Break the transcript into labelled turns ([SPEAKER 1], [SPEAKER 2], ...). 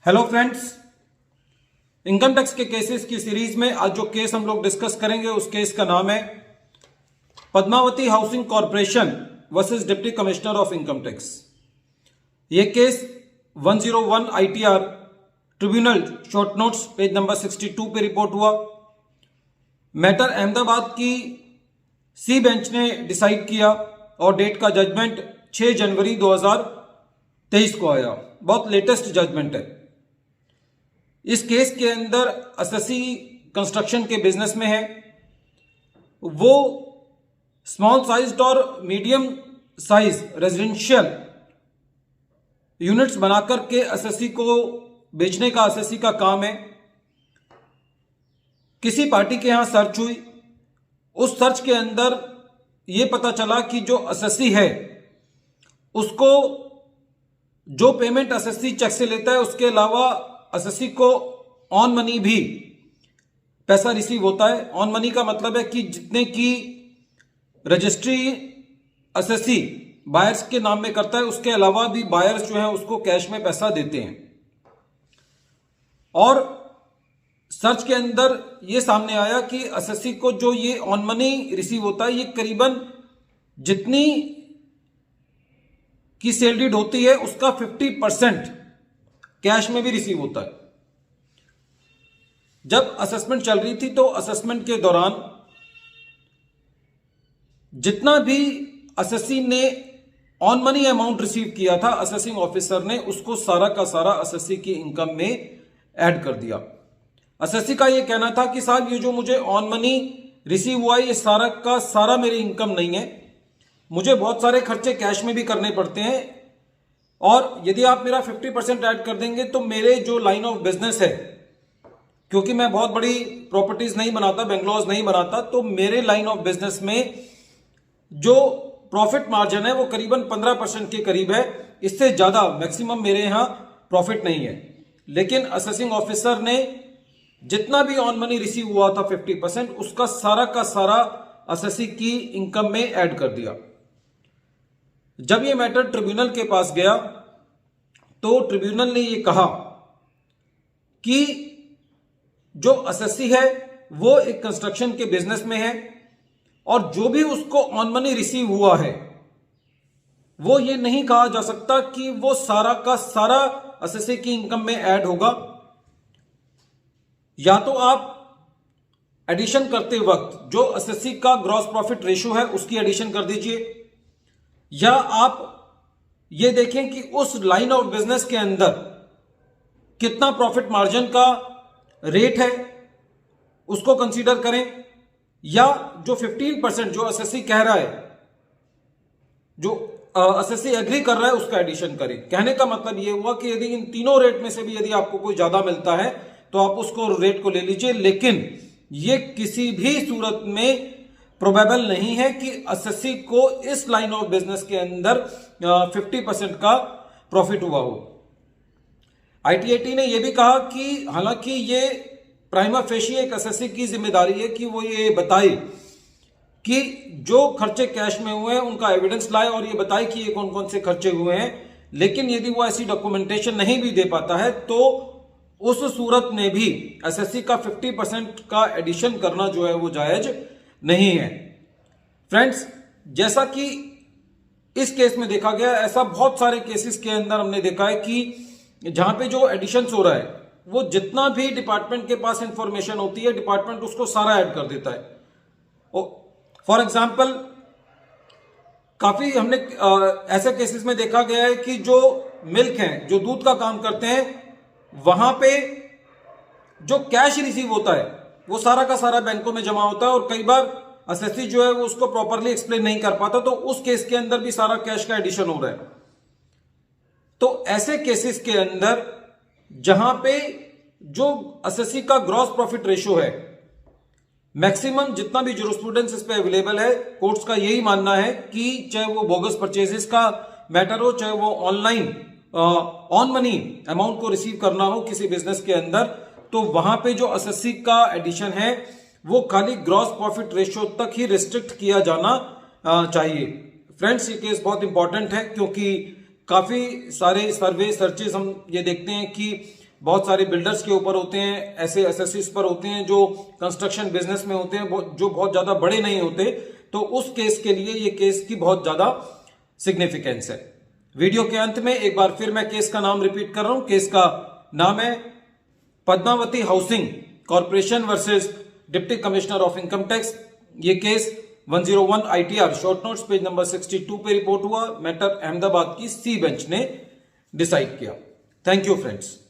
[SPEAKER 1] Hello friends, income tax के cases की series में आज जो केस हम लोग डिस्कस करेंगे उस केस का नाम है Padmavati housing corporation versus deputy commissioner of income tax. यह case 101 ITR tribunal short notes page number 62 पे रिपोर्ट हुआ। मैटर अहमदाबाद की सी बेंच ने डिसाइड किया और डेट का जजमेंट 6 जनवरी 2023 को आया। बहुत लेटेस्ट जजमेंट है। इस केस के अंदर एसएससी कंस्ट्रक्शन के बिजनेस में है। वो स्मॉल साइज और मीडियम साइज रेजिडेंशियल यूनिट्स बनाकर के एसएससी को बेचने का एसएससी का काम है। किसी पार्टी के यहां सर्च हुई। उस सर्च के अंदर यह पता चला कि जो एसएससी है उसको जो पेमेंट एसएससी चेक से लेता है उसके अलावा एसएससी को ऑन मनी भी पैसा रिसीव होता है। ऑन मनी का मतलब है कि जितने की रजिस्ट्री एसएससी बायर्स के नाम में करता है उसके अलावा भी बायर्स जो है उसको कैश में पैसा देते हैं। और सर्च के अंदर यह सामने आया कि एसएससी को जो ये ऑन मनी रिसीव होता है ये करीबन जितनी की सेल डीड होती है उसका 50% कैश में भी रिसीव होता है। जब असेसमेंट चल रही थी तो असेसमेंट के दौरान जितना भी एसएससी ने ऑन मनी अमाउंट रिसीव किया था असेसिंग ऑफिसर ने उसको सारा का सारा एसएससी की इनकम में ऐड कर दिया। एसएससी का यह कहना था कि साहब ये जो मुझे ऑन मनी रिसीव हुआ है ये सारा का सारा मेरी इनकम नहीं है, मुझे बहुत सारे खर्चे कैश में भी करने पड़ते हैं और यदि आप मेरा 50% ऐड कर देंगे तो मेरे जो लाइन ऑफ बिजनेस है, क्योंकि मैं बहुत बड़ी प्रॉपर्टीज नहीं बनाता, बेंगलोज नहीं बनाता, तो मेरे लाइन ऑफ बिजनेस में जो प्रॉफिट मार्जिन है वो करीबन 15% के करीब है। इससे ज्यादा मैक्सिमम मेरे यहां प्रॉफिट नहीं है। लेकिन असेसिंग ऑफिसर ने जितना भी ऑन मनी रिसीव हुआ था 50% उसका सारा का सारा एसएससी की इनकम में ऐड कर दिया। जब यह मैटर ट्रिब्यूनल के पास गया तो ट्रिब्यूनल ने यह कहा कि जो एसएससी है वो एक कंस्ट्रक्शन के बिजनेस में है और जो भी उसको ऑन मनी रिसीव हुआ है वो ये नहीं कहा जा सकता कि वो सारा का सारा एसएससी की इनकम में ऐड होगा। या तो आप एडिशन करते वक्त जो एसएससी का ग्रॉस प्रॉफिट रेशियो है उसकी एडिशन कर दीजिए, या आप ये देखें कि उस लाइन ऑफ बिजनेस के अंदर कितना प्रॉफिट मार्जिन का रेट है उसको कंसीडर करें, या जो 15% जो एसएससी कह रहा है, जो एसएससी एग्री कर रहा है उसका एडिशन करें। कहने का मतलब यह हुआ कि यदि इन तीनों रेट में से भी यदि आपको कोई ज्यादा मिलता है तो आप उसको रेट को ले लीजिए, लेकिन यह किसी भी सूरत में प्रोबेबल नहीं है कि एसएससी को इस लाइन ऑफ बिजनेस के अंदर 50% का प्रॉफिट हुआ हो। आईटीएटी ने यह भी कहा कि हालांकि ये प्राइमा फेशी एक एसएससी की जिम्मेदारी है कि वो ये बताए कि जो खर्चे कैश में हुए हैं उनका एविडेंस लाए और ये बताए कि ये कौन कौन से खर्चे हुए हैं। लेकिन यदि वो ऐसी डॉक्यूमेंटेशन नहीं भी दे पाता है तो उस सूरत में भी एसएससी का 50% का एडिशन करना जो है वो जायज नहीं है। फ्रेंड्स, जैसा कि इस केस में देखा गया, ऐसा बहुत सारे केसेस के अंदर हमने देखा है कि जहां पे जो एडिशन हो रहा है वो जितना भी डिपार्टमेंट के पास इंफॉर्मेशन होती है डिपार्टमेंट उसको सारा ऐड कर देता है। फॉर एग्जाम्पल काफी हमने ऐसे केसेस में देखा गया है कि जो मिल्क हैं, जो दूध का काम करते हैं, वहां पे जो कैश रिसीव होता है वो सारा का सारा बैंकों में जमा होता है और कई बार एसएससी जो है वो उसको प्रॉपरली एक्सप्लेन नहीं कर पाता, तो उस केस के अंदर भी सारा कैश का एडिशन हो रहा है। तो ऐसे केसेस के अंदर जहां पे जो एसएससी का ग्रॉस प्रॉफिट रेशियो है, मैक्सिमम जितना भी जूरिस्प्रूडेंस इस पे अवेलेबल है, कोर्ट्स का यही मानना है कि चाहे वो बोगस परचेजेस का मैटर हो, चाहे वो ऑनलाइन ऑन मनी अमाउंट को रिसीव करना हो किसी बिजनेस के अंदर, तो वहां पे जो एसएससी का एडिशन है वो खाली ग्रॉस प्रॉफिट रेशियो तक ही रिस्ट्रिक्ट किया जाना चाहिए। फ्रेंड्स, ये केस बहुत इंपॉर्टेंट है क्योंकि काफी सारे सर्वे सर्चेस हम ये देखते हैं कि बहुत सारे बिल्डर्स के ऊपर होते हैं, ऐसे एसएससीज पर होते हैं जो कंस्ट्रक्शन बिजनेस में होते हैं, जो बहुत ज्यादा बड़े नहीं होते, तो उस केस के लिए ये केस की बहुत ज्यादा सिग्निफिकेंस है। वीडियो के अंत में एक बार फिर मैं केस का नाम रिपीट कर रहा हूं। केस का नाम है Padmavati housing corporation versus deputy commissioner of income tax. ये case 101 ITR short notes page number 62 पे रिपोर्ट हुआ। मैटर अहमदाबाद की सी बेंच ने डिसाइड किया। Thank you friends.